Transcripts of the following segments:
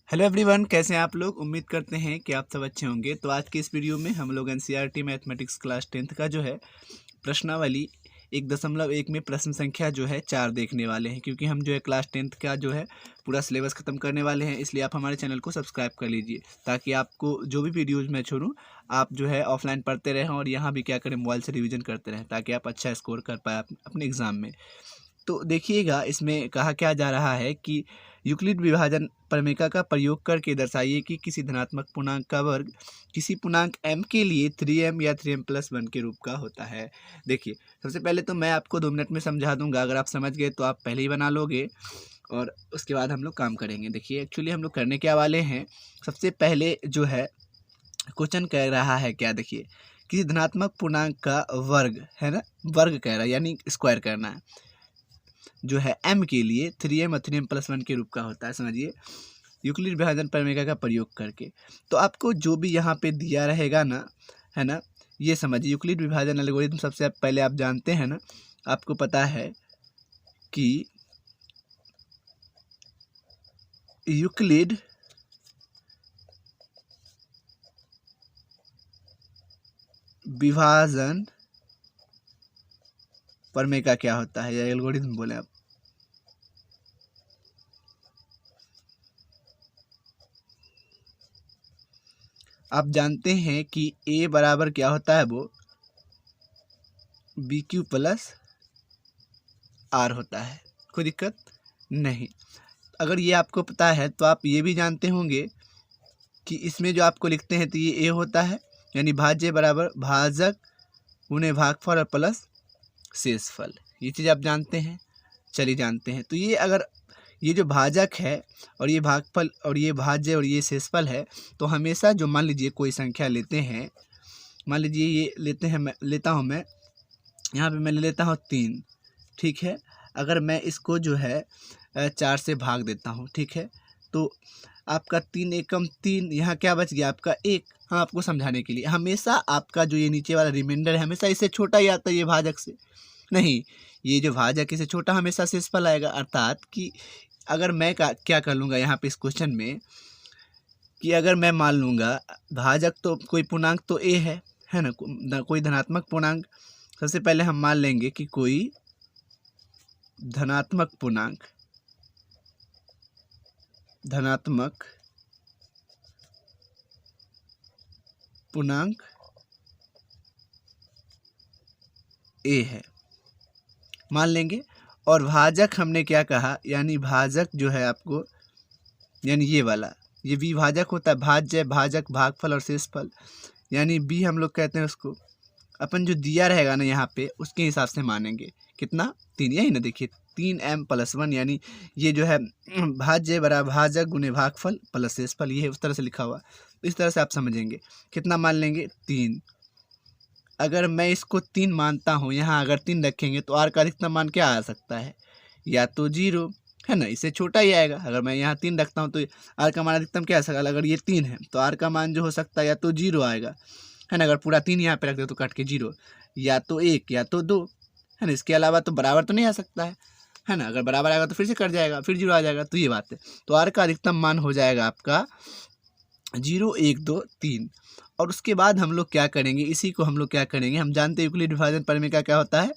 Hello everyone, कैसे हैं आप लोग। उम्मीद करते हैं कि आप सब अच्छे होंगे। तो आज की इस वीडियो में हम लोग एनसीईआरटी मैथमेटिक्स क्लास 10th का जो है प्रश्नावली 1.1 में प्रश्न संख्या जो है 4 देखने वाले हैं, क्योंकि हम जो है क्लास 10th का जो है पूरा सिलेबस ख़त्म करने वाले हैं। इसलिए आप हमारे चैनल को सब्सक्राइब कर लीजिए, ताकि आपको जो भी वीडियोज़ मैं छोड़ूँ आप जो है ऑफलाइन पढ़ते रहें और यहाँ भी क्या करें, मोबाइल से रिविज़न करते रहें, ताकि आप अच्छा स्कोर कर पाए अपने एग्ज़ाम में। तो देखिएगा, इसमें कहा क्या जा रहा है कि यूक्लिड विभाजन प्रमेय का प्रयोग करके दर्शाइए कि किसी धनात्मक पूर्णांक का वर्ग किसी पूर्णांक m के लिए 3m या 3m+1 के रूप का होता है। देखिए, सबसे पहले तो मैं आपको 2 मिनट में समझा दूंगा। अगर आप समझ गए तो आप पहले ही बना लोगे और उसके बाद हम लोग काम करेंगे। देखिए, एक्चुअली हम लोग करने क्या वाले हैं, सबसे पहले जो है क्वेश्चन कह रहा है क्या, देखिए, किसी धनात्मक पूर्णांक का वर्ग है ना, वर्ग कह रहा है यानी स्क्वायर करना है, जो है m के लिए 3m और 3m+1 के रूप का होता है। समझिए, यूक्लिड विभाजन प्रमेय का प्रयोग करके तो आपको जो भी यहाँ पे दिया रहेगा ना, है ना, ये समझिए यूक्लिड विभाजन एल्गोरिथम सबसे पहले आप जानते हैं ना, आपको पता है कि यूक्लिड विभाजन प्रमेय का क्या होता है, या एल्गोरिथम बोले आप जानते हैं कि a बराबर क्या होता है, वो BQ+R होता है। कोई दिक्कत नहीं। अगर ये आपको पता है तो आप ये भी जानते होंगे कि इसमें जो आपको लिखते हैं तो ये a होता है, यानी भाज्य बराबर भाजक गुणे भागफल और प्लस शेषफल। ये चीज़ आप जानते हैं, चलिए जानते हैं। तो ये अगर ये जो भाजक है और ये भागफल और ये भाज्य और ये शेषफल है, तो हमेशा जो मान लीजिए कोई संख्या लेते हैं, मान लीजिए ये लेते हैं, मैं लेता हूँ, मैं यहाँ पे मैं ले लेता हूँ 3, ठीक है। अगर मैं इसको जो है 4 से भाग देता हूँ, ठीक है, तो आपका 3 एकम 3, यहाँ क्या बच गया आपका 1। हाँ, आपको समझाने के लिए, हमेशा आपका जो ये नीचे वाला रिमाइंडर है हमेशा इससे छोटा ही आता है, ये भाजक से नहीं, ये जो भाजक इससे छोटा हमेशा शेषफल आएगा। अर्थात कि अगर मैं क्या कर लूँगा यहाँ पे इस क्वेश्चन में, कि अगर मैं मान लूँगा भाजक तो कोई पूर्णांक तो a है ना, कोई धनात्मक पूर्णांक। सबसे पहले हम मान लेंगे कि कोई धनात्मक पूर्णांक a है, मान लेंगे। और भाजक हमने क्या कहा, यानी भाजक जो है आपको, यानी ये वाला, ये विभाजक होता है, भाज्य भाजक भागफल और शेषफल, यानी b हम लोग कहते हैं उसको। अपन जो दिया रहेगा ना यहाँ पे उसके हिसाब से मानेंगे। कितना, 3, यही ना, देखिए 3m+1, यानी ये जो है भाज्य बराबर भाजक गुणे भागफल प्लस शेषफल, ये है उस तरह से लिखा हुआ। इस तरह से आप समझेंगे। कितना मान लेंगे, 3। अगर मैं इसको 3 मानता हूँ, यहाँ अगर 3 रखेंगे तो r का अधिकतम मान क्या आ सकता है, या तो 0 है ना, इससे छोटा ही आएगा। अगर मैं यहाँ 3 रखता हूँ तो r का मान अधिकतम क्या आ सकता है, अगर ये 3 है तो r का मान जो हो सकता है या तो 0 आएगा, है ना। अगर पूरा 3 यहाँ पे रख दो तो कट के 0, या तो 1 या तो 2, है ना। इसके अलावा तो बराबर तो नहीं आ सकता है ना। अगर बराबर आएगा तो फिर से कट जाएगा, फिर 0 आ जाएगा। तो ये बात है। तो r का अधिकतम मान हो जाएगा आपका 0, 1, 2, 3। और उसके बाद हम लोग क्या करेंगे, इसी को हम लोग क्या करेंगे, हम जानते हैं यूक्लिड विभाजन प्रमेय का क्या होता है,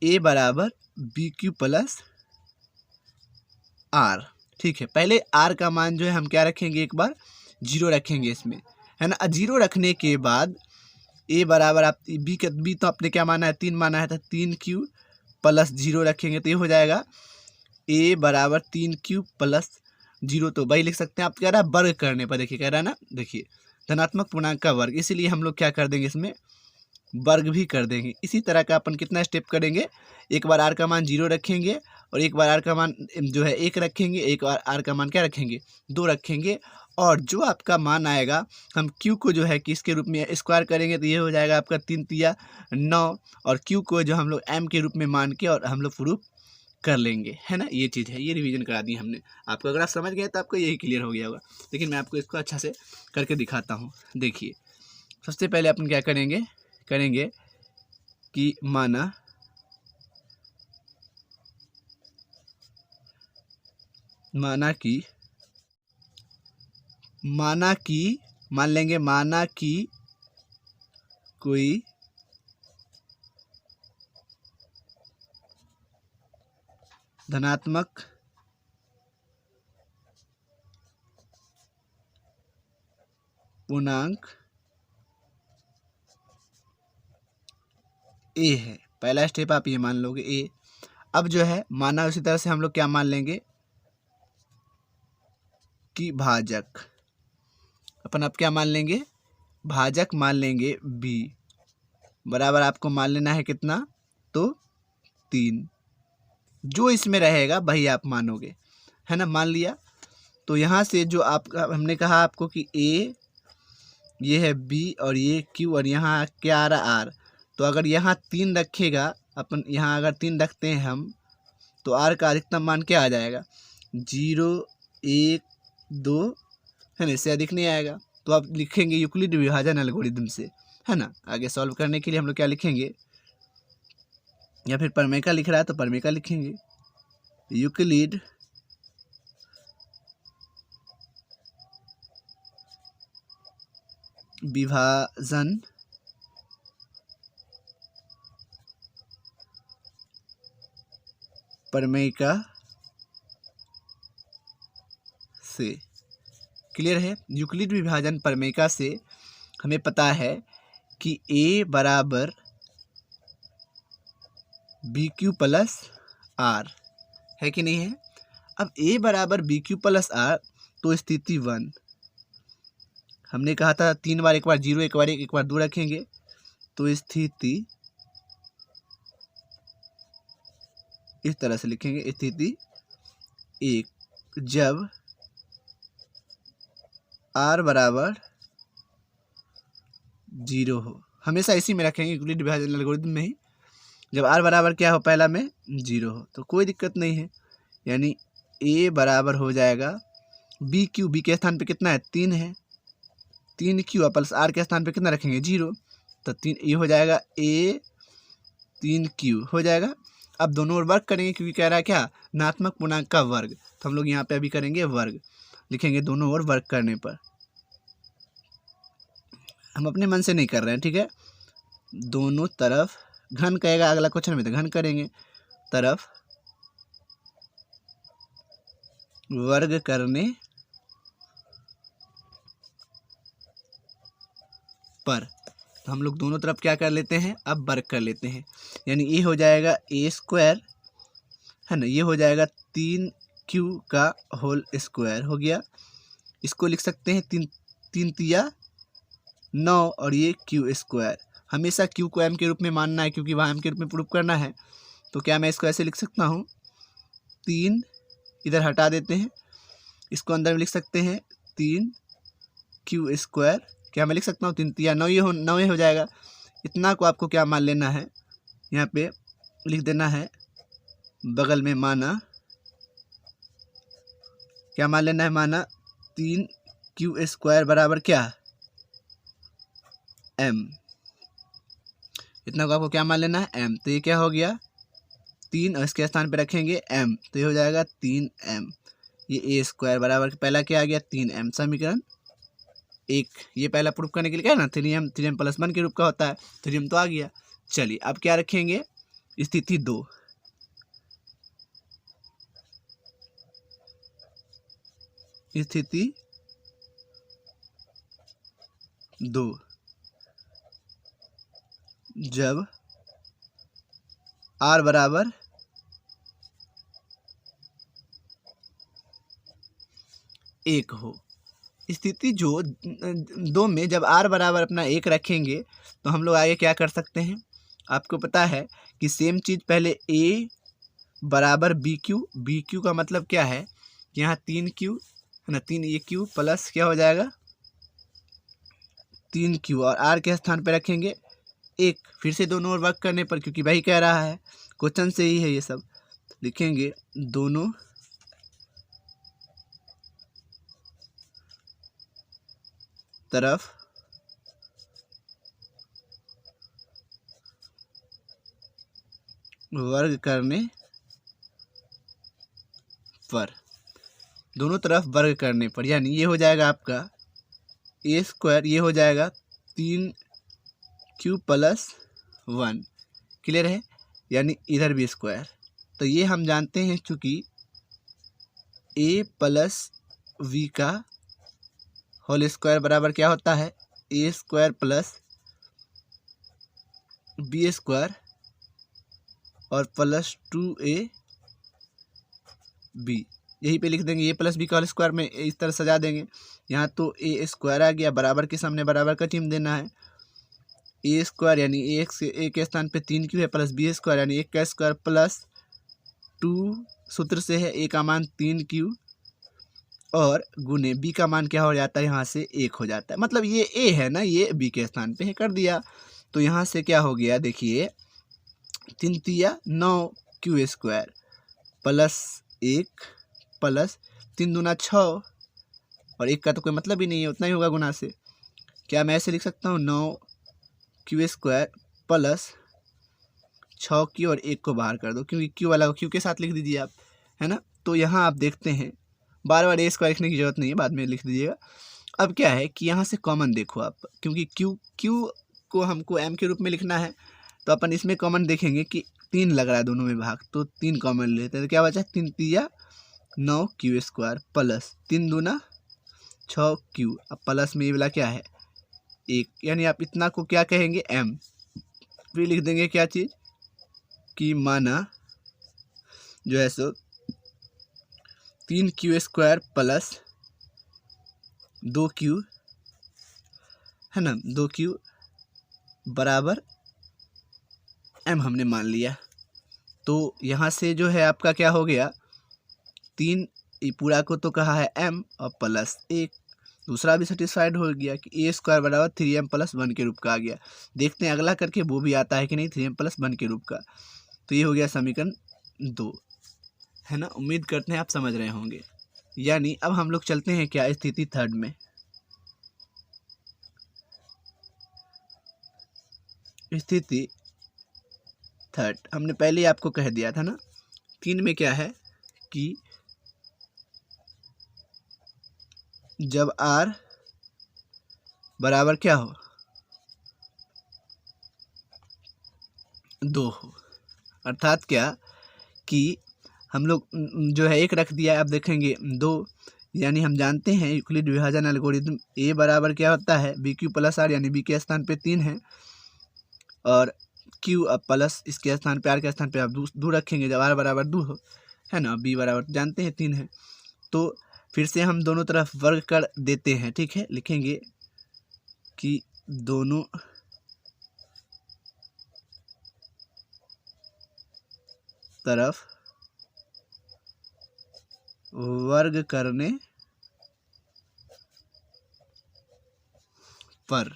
a बराबर BQ+R। ठीक है, पहले r का मान जो है हम क्या रखेंगे, एक बार 0 रखेंगे इसमें, है ना। 0 रखने के बाद a बराबर, आप b तो आपने क्या माना है, 3 माना है, तो 3Q+0 रखेंगे तो ये हो जाएगा a बराबर 3Q+0। तो वही लिख सकते हैं आप, कह रहा है वर्ग करने पर, देखिए कह रहा है ना, देखिए धनात्मक पूर्णांक का वर्ग, इसीलिए हम लोग क्या कर देंगे, इसमें वर्ग भी कर देंगे। इसी तरह का अपन कितना स्टेप करेंगे, एक बार r का मान 0 रखेंगे और एक बार r का मान जो है 1 रखेंगे, एक बार r का मान क्या रखेंगे, 2 रखेंगे। और जो आपका मान आएगा, हम q को जो है किसके रूप में स्क्वायर करेंगे, तो ये हो जाएगा आपका 3 तिया 9, और q को जो हम लोग m के रूप में मान के और हम लोग प्रूफ कर लेंगे, है ना। ये चीज़ है, ये रिवीजन करा दी हमने आपको। अगर आप समझ गए तो आपको यही क्लियर हो गया होगा, लेकिन मैं आपको इसको अच्छा से करके दिखाता हूँ। देखिए, सबसे पहले अपन क्या करेंगे कि माना कि माना कि, मान लेंगे माना कि कोई धनात्मक पूर्णांक ए है। पहला स्टेप आप ये मान लोगे ए। अब जो है माना उसी तरह से हम लोग क्या मान लेंगे कि भाजक, अपन अब क्या मान लेंगे, भाजक मान लेंगे बी बराबर आपको मान लेना है कितना, तो 3। जो इसमें रहेगा वही आप मानोगे, है ना। मान लिया तो यहाँ से जो आप हमने कहा आपको कि ए, ये है बी और ये क्यू और यहाँ क्या आ रहा आर। तो अगर यहाँ 3 रखेगा अपन, यहाँ अगर 3 रखते हैं हम, तो आर का अधिकतम मान क्या आ जाएगा, 0, 1, 2, है ना। इससे अधिक नहीं आएगा। तो आप लिखेंगे यूक्लिड विभाजन एल्गोरिथम से, है ना। आगे सॉल्व करने के लिए हम लोग क्या लिखेंगे, या फिर प्रमेय का लिख रहा है तो प्रमेय का लिखेंगे, यूक्लिड विभाजन प्रमेय का से। क्लियर है। यूक्लिड विभाजन प्रमेय से हमें पता है कि a बराबर बी क्यू प्लस आर, है कि नहीं है। अब a बराबर बी क्यू प्लस आर, तो स्थिति 1, हमने कहा था 3 बार, एक बार 0, एक बार 1, एक बार 2 रखेंगे। तो स्थिति इस तरह से लिखेंगे, स्थिति 1 जब आर बराबर 0 हो, हमेशा इसी में रखेंगे यूक्लिड विभाजन एल्गोरिथम में ही। जब आर बराबर क्या हो, पहला में 0 हो, तो कोई दिक्कत नहीं है। यानी ए बराबर हो जाएगा बी क्यू, बी के स्थान पे कितना है 3 है, 3 क्यू प्लस आर के स्थान पे कितना रखेंगे 0, तो 3 ये हो जाएगा ए 3 क्यू हो जाएगा। अब दोनों ओर वर्ग करेंगे क्योंकि कह रहा है क्या, धनात्मक पूर्णांक का वर्ग, तो हम लोग यहाँ पे अभी करेंगे वर्ग, लिखेंगे दोनों ओर वर्ग करने पर। हम अपने मन से नहीं कर रहे हैं, ठीक है। दोनों तरफ घन कहेगा अगला क्वेश्चन में, तो घन करेंगे, तरफ वर्ग करने पर, तो हम लोग दोनों तरफ क्या कर लेते हैं, अब वर्ग कर लेते हैं। यानी ये हो जाएगा ए स्क्वायर, है ना, ये हो जाएगा 3 क्यू का होल स्क्वायर हो गया। इसको लिख सकते हैं 3 3 तिया 9 और ये क्यू स्क्वायर। हमेशा क्यू को एम के रूप में मानना है क्योंकि वहाँ एम के रूप में प्रूफ करना है। तो क्या मैं इसको ऐसे लिख सकता हूँ, 3 इधर हटा देते हैं, इसको अंदर में लिख सकते हैं 3 क्यू स्क्वायर। क्या मैं लिख सकता हूँ 3 तिया 9, ये 9 हो जाएगा। इतना को आपको क्या मान लेना है, यहाँ पे लिख देना है बगल में माना, क्या मान लेना है, माना 3 क्यू स्क्वायर बराबर क्या, एम। इतना को आपको क्या मान लेना है, एम। तो ये क्या हो गया 3 और इसके स्थान पे रखेंगे एम, तो ये हो जाएगा 3m। ये ए स्क्वायर बराबर पहला क्या आ गया 3m, समीकरण 1। ये पहला प्रूफ करने के लिए क्या है ना, 3m प्लस 1 के रूप का होता है, 3m तो आ गया। चलिए अब क्या रखेंगे, स्थिति 2, स्थिति 2 जब आर बराबर 1 हो। स्थिति जो 2 में जब आर बराबर अपना 1 रखेंगे तो हम लोग आगे क्या कर सकते हैं, आपको पता है कि सेम चीज़ पहले ए बराबर बी क्यू का मतलब क्या है, यहाँ 3 क्यू है ना, 3 ए क्यू प्लस क्या हो जाएगा 3 क्यू, और आर के स्थान पे रखेंगे 1। फिर से दोनों ओर वर्क करने पर, क्योंकि वही कह रहा है, क्वेश्चन से ही है ये सब, लिखेंगे दोनों तरफ वर्ग करने पर। दोनों तरफ वर्ग करने पर, यानी ये हो जाएगा आपका ए स्क्वायर, ये हो जाएगा 3q + 1। क्लियर है, यानी इधर भी स्क्वायर। तो ये हम जानते हैं चूँकि a + v का होल स्क्वायर बराबर क्या होता है, a² + b² और +2ab। यहीं पे लिख देंगे a + b का होल स्क्वायर में इस तरह सजा देंगे। यहाँ तो a² आ गया, बराबर के सामने बराबर का चिन्ह देना है। a² यानी a के स्थान पे 3q है, + b² यानी 1 का स्क्वायर +2 सूत्र से है a का मान 3q और गुने b का मान क्या हो जाता है, यहाँ से 1 हो जाता है। मतलब ये a है ना, ये b के स्थान पे है, कर दिया। तो यहाँ से क्या हो गया, देखिए 3 × 9q² +1 + 3 दूना 6 और 1 का तो कोई मतलब ही नहीं है, उतना ही होगा गुना से। क्या मैं ऐसे लिख सकता हूँ 9q² + 6q और 1 को बाहर कर दो, क्योंकि q वाला को q के साथ लिख दीजिए आप, है ना। तो यहाँ आप देखते हैं बार बार a² लिखने की जरूरत नहीं है, बाद में लिख दीजिएगा। अब क्या है कि यहाँ से कॉमन देखो आप, क्योंकि q को हमको m के रूप में लिखना है, तो अपन इसमें कॉमन देखेंगे कि 3 लग रहा है दोनों में भाग, तो 3 कॉमन लेते हैं। तो क्या बचा, 3 × 9q² + 3 दूना 6q, अब प्लस में ये वाला क्या है 1, यानी आप इतना को क्या कहेंगे m। फिर लिख देंगे क्या चीज़ कि माना जो है सो 3q² + 2q है ना, 2q बराबर m हमने मान लिया। तो यहाँ से जो है आपका क्या हो गया, 3 पूरा को तो कहा है m और +1, दूसरा भी सेटिस्फाइड हो गया कि a² बराबर 3m + 1 के रूप का आ गया। देखते हैं अगला करके वो भी आता है कि नहीं 3m + 1 के रूप का। तो ये हो गया समीकरण 2, है ना। उम्मीद करते हैं आप समझ रहे होंगे। यानी अब हम लोग चलते हैं क्या, स्थिति 3 में। स्थिति 3 हमने पहले ही आपको कह दिया था ना। 3 में क्या है कि जब r बराबर क्या हो 2 हो, अर्थात क्या कि हम लोग जो है 1 रख दिया, अब देखेंगे 2, यानी हम जानते हैं यूक्लिड विभाजन एल्गोरिथम a बराबर क्या होता है bq + r, यानी b के स्थान पे 3 है और q अब प्लस इसके स्थान पे r के स्थान पे आप 2 रखेंगे जब r बराबर 2 हो, है ना। b बराबर जानते हैं 3 है, तो फिर से हम दोनों तरफ वर्ग कर देते हैं, ठीक है। लिखेंगे कि दोनों तरफ वर्ग करने पर,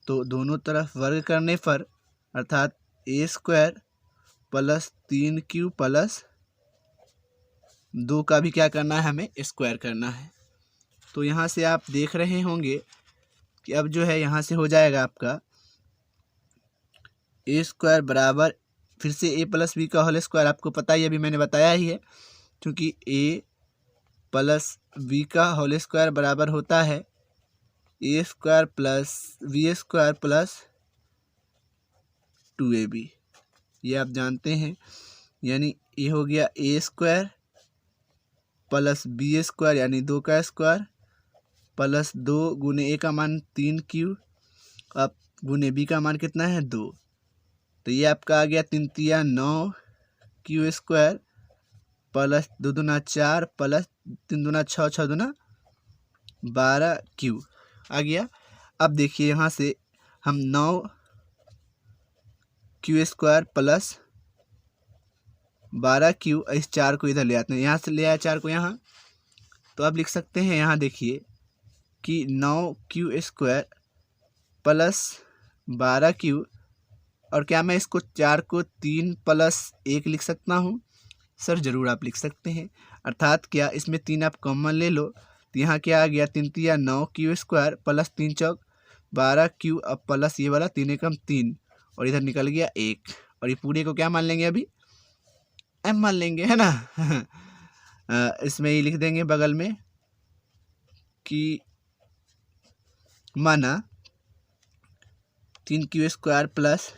तो दोनों तरफ वर्ग करने पर अर्थात a² + 3q + 2 का भी क्या करना है, हमें स्क्वायर करना है। तो यहाँ से आप देख रहे होंगे कि अब जो है यहाँ से हो जाएगा आपका a² बराबर फिर से a + b का होल स्क्वायर, आपको पता ही अभी मैंने बताया ही है, क्योंकि a + b का होल स्क्वायर बराबर होता है a² + b² + 2ab। ये आप जानते हैं, यानी ये हो गया a² + b² यानी 2 का स्क्वायर + 2 गुने a का मान 3q, अब गुने b का मान कितना है 2, तो ये आपका आ गया 3 × 9q² + 2 दूना 4 + 3 दूना 6, 6 दूना 12q आ गया। अब देखिए यहाँ से हम 9q² + 12q, इस 4 को इधर ले आते हैं, यहाँ से ले आया 4 को यहाँ, तो अब लिख सकते हैं यहाँ देखिए कि 9q² + 12q, और क्या मैं इसको 4 को 3 + 1 लिख सकता हूँ? सर ज़रूर आप लिख सकते हैं, अर्थात क्या इसमें 3 आप कॉमन ले लो, तो यहाँ क्या आ गया 3 × 9q² + 3 × 4 12q, अब प्लस ये वाला 3 × 3 और इधर निकल गया 1, और ये पूरे को क्या मान लेंगे अभी m मान लेंगे, है ना। इसमें ये लिख देंगे बगल में कि माना 3q² प्लस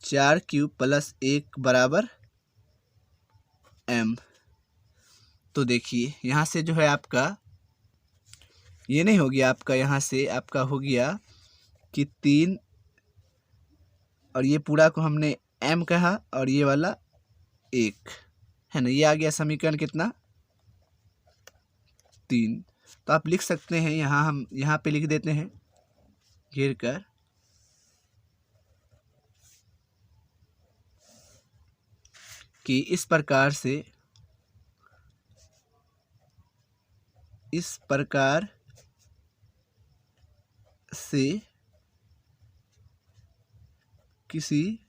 4q प्लस 1 बराबर m। तो देखिए यहाँ से जो है आपका ये नहीं हो गया, आपका यहाँ से आपका हो गया कि 3 और ये पूरा को हमने m कहा और ये वाला 1 है ना, ये आ गया समीकरण कितना 3। तो आप लिख सकते हैं, यहाँ हम यहाँ पे लिख देते हैं घेर कर कि इस प्रकार से किसी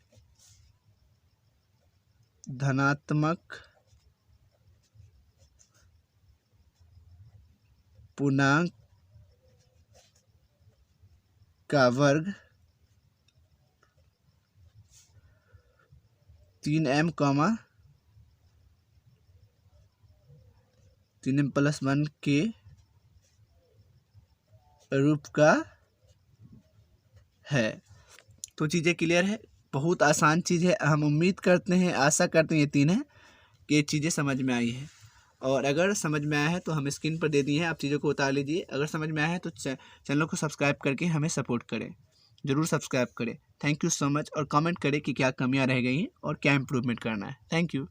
धनात्मक पूर्णांक का वर्ग 3m 3m+1 के रूप का है। तो चीज़ें क्लियर है, बहुत आसान चीज़ है। हम उम्मीद करते हैं, आशा करते हैं ये 3 है कि ये चीज़ें समझ में आई है। और अगर समझ में आया है तो हम स्क्रीन पर दे दिए हैं, आप चीज़ों को उतार लीजिए। अगर समझ में आया है तो चैनल को सब्सक्राइब करके हमें सपोर्ट करें, ज़रूर सब्सक्राइब करें। Thank you so much. और कमेंट करें कि क्या कमियां रह गई हैं और क्या इम्प्रूवमेंट करना है। Thank you.